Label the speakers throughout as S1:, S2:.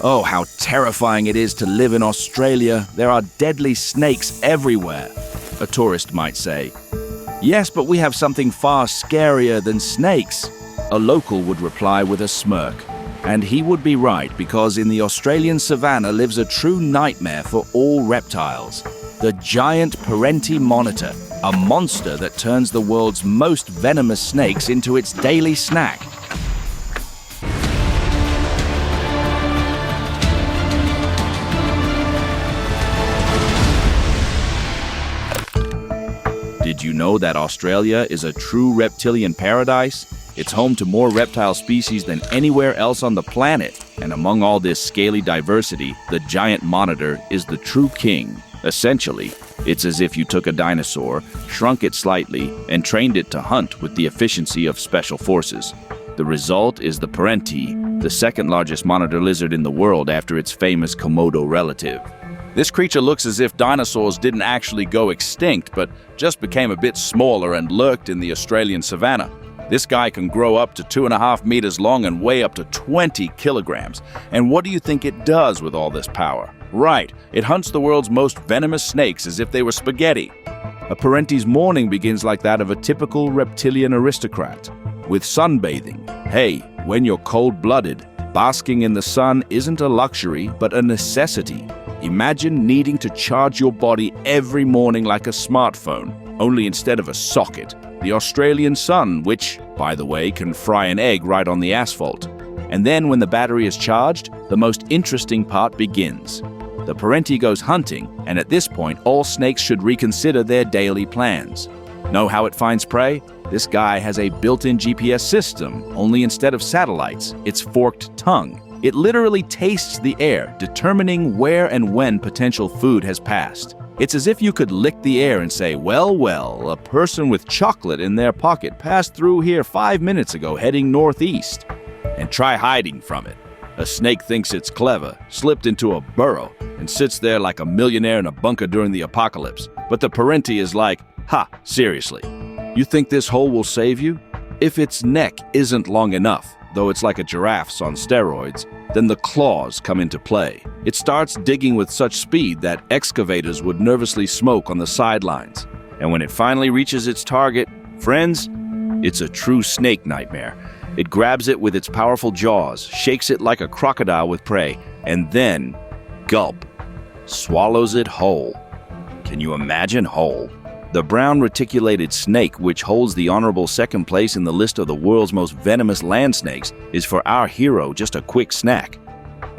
S1: Oh, how terrifying it is to live in Australia. There are deadly snakes everywhere, a tourist might say. Yes, but we have something far scarier than snakes, a local would reply with a smirk. And he would be right, because in the Australian savannah lives a true nightmare for all reptiles. The giant Parenti monitor, a monster that turns the world's most venomous snakes into its daily snack. Did you know that Australia is a true reptilian paradise? It's home to more reptile species than anywhere else on the planet. And among all this scaly diversity, the giant monitor is the true king. Essentially, it's as if you took a dinosaur, shrunk it slightly, and trained it to hunt with the efficiency of special forces. The result is the Parenti, the second largest monitor lizard in the world after its famous Komodo relative. This creature looks as if dinosaurs didn't actually go extinct, but just became a bit smaller and lurked in the Australian savannah. This guy can grow up to 2.5 meters long and weigh up to 20 kilograms. And what do you think it does with all this power? Right, it hunts the world's most venomous snakes as if they were spaghetti. A Parenti's morning begins like that of a typical reptilian aristocrat, with sunbathing. Hey, when you're cold-blooded, basking in the sun isn't a luxury, but a necessity. Imagine needing to charge your body every morning like a smartphone, only instead of a socket. The Australian sun, which, by the way, can fry an egg right on the asphalt. And then when the battery is charged, the most interesting part begins. The Parenti goes hunting, and at this point, all snakes should reconsider their daily plans. Know how it finds prey? This guy has a built-in GPS system, only instead of satellites, it's forked tongue. It literally tastes the air, determining where and when potential food has passed. It's as if you could lick the air and say, well, a person with chocolate in their pocket passed through here 5 minutes ago heading northeast. And try hiding from it. A snake thinks it's clever, slipped into a burrow, and sits there like a millionaire in a bunker during the apocalypse. But the Parenti is like, ha, seriously. You think this hole will save you? If its neck isn't long enough, though it's like a giraffe's on steroids, then the claws come into play. It starts digging with such speed that excavators would nervously smoke on the sidelines. And when it finally reaches its target, friends, it's a true snake nightmare. It grabs it with its powerful jaws, shakes it like a crocodile with prey, and then, gulp, swallows it whole. Can you imagine whole? The brown reticulated snake, which holds the honorable second place in the list of the world's most venomous land snakes, is for our hero just a quick snack.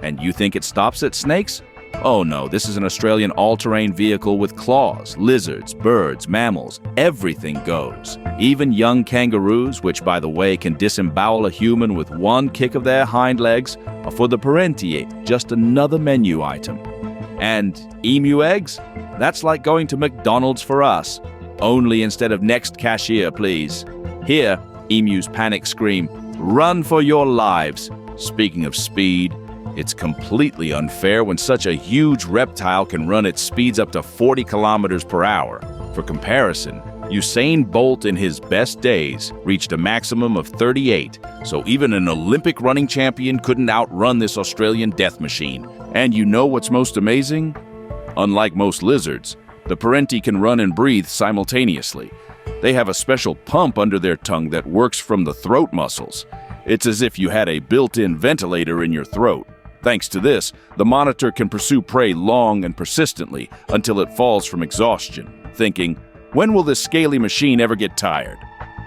S1: And you think it stops at snakes? Oh no, this is an Australian all-terrain vehicle with claws, lizards, birds, mammals, everything goes. Even young kangaroos, which by the way can disembowel a human with one kick of their hind legs, are for the Parenti just another menu item. And emu eggs? That's like going to McDonald's for us. Only instead of next cashier, please. Here, emus panic scream, run for your lives. Speaking of speed, it's completely unfair when such a huge reptile can run at speeds up to 40 kilometers per hour. For comparison, Usain Bolt in his best days reached a maximum of 38, so even an Olympic running champion couldn't outrun this Australian death machine. And you know what's most amazing? Unlike most lizards, the Parenti can run and breathe simultaneously. They have a special pump under their tongue that works from the throat muscles. It's as if you had a built-in ventilator in your throat. Thanks to this, the monitor can pursue prey long and persistently until it falls from exhaustion, thinking, when will this scaly machine ever get tired?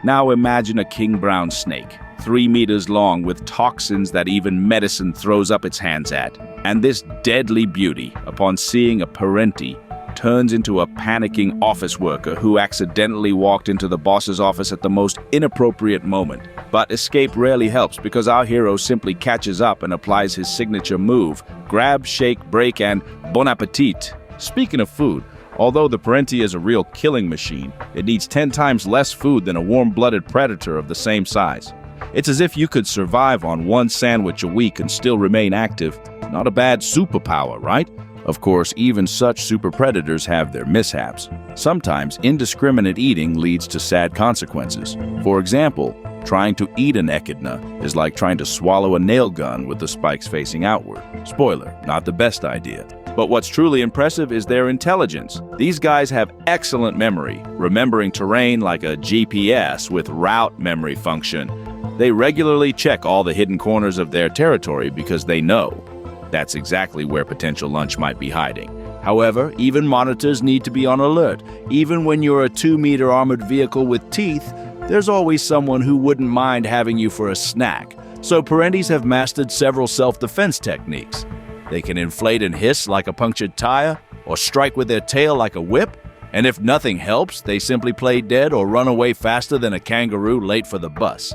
S1: Now imagine a king brown snake, 3 meters long with toxins that even medicine throws up its hands at. And this deadly beauty, upon seeing a Parenti, turns into a panicking office worker who accidentally walked into the boss's office at the most inappropriate moment. But escape rarely helps because our hero simply catches up and applies his signature move, grab, shake, break, and bon appetit. Speaking of food, although the Parenti is a real killing machine, it needs 10 times less food than a warm-blooded predator of the same size. It's as if you could survive on one sandwich a week and still remain active. Not a bad superpower, right? Of course, even such super predators have their mishaps. Sometimes indiscriminate eating leads to sad consequences. For example, Trying to eat an echidna is like trying to swallow a nail gun with the spikes facing outward. Spoiler, not the best idea. But what's truly impressive is their intelligence. These guys have excellent memory, remembering terrain like a GPS with route memory function. They regularly check all the hidden corners of their territory because they know that's exactly where potential lunch might be hiding. However, even monitors need to be on alert. Even when you're a 2-meter armored vehicle with teeth, there's always someone who wouldn't mind having you for a snack. So Perenties have mastered several self-defense techniques. They can inflate and hiss like a punctured tire, or strike with their tail like a whip, and if nothing helps, they simply play dead or run away faster than a kangaroo late for the bus.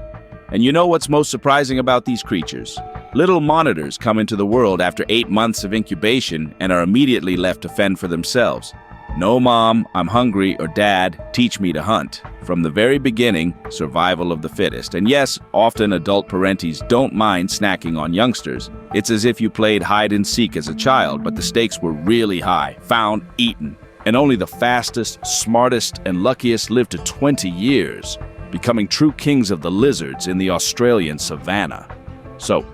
S1: And you know what's most surprising about these creatures? Little monitors come into the world after 8 months of incubation and are immediately left to fend for themselves. No mom, I'm hungry, or dad, teach me to hunt. From the very beginning, survival of the fittest. And yes, often adult Perenties don't mind snacking on youngsters. It's as if you played hide and seek as a child, but the stakes were really high. Found, eaten. And only the fastest, smartest, and luckiest live to 20 years, becoming true kings of the lizards in the Australian savannah. So,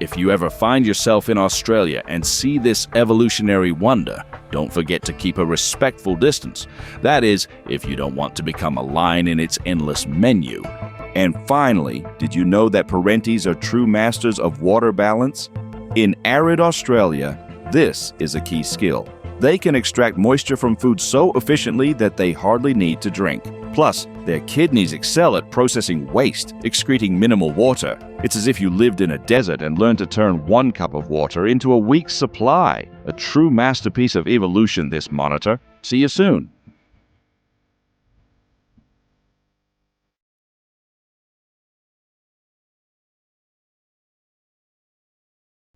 S1: if you ever find yourself in Australia and see this evolutionary wonder, don't forget to keep a respectful distance. That is, if you don't want to become a line in its endless menu. And finally, did you know that Perenties are true masters of water balance? In arid Australia, this is a key skill. They can extract moisture from food so efficiently that they hardly need to drink. Plus, their kidneys excel at processing waste, excreting minimal water. It's as if you lived in a desert and learned to turn 1 cup of water into a week's supply. A true masterpiece of evolution, this monitor. See you soon.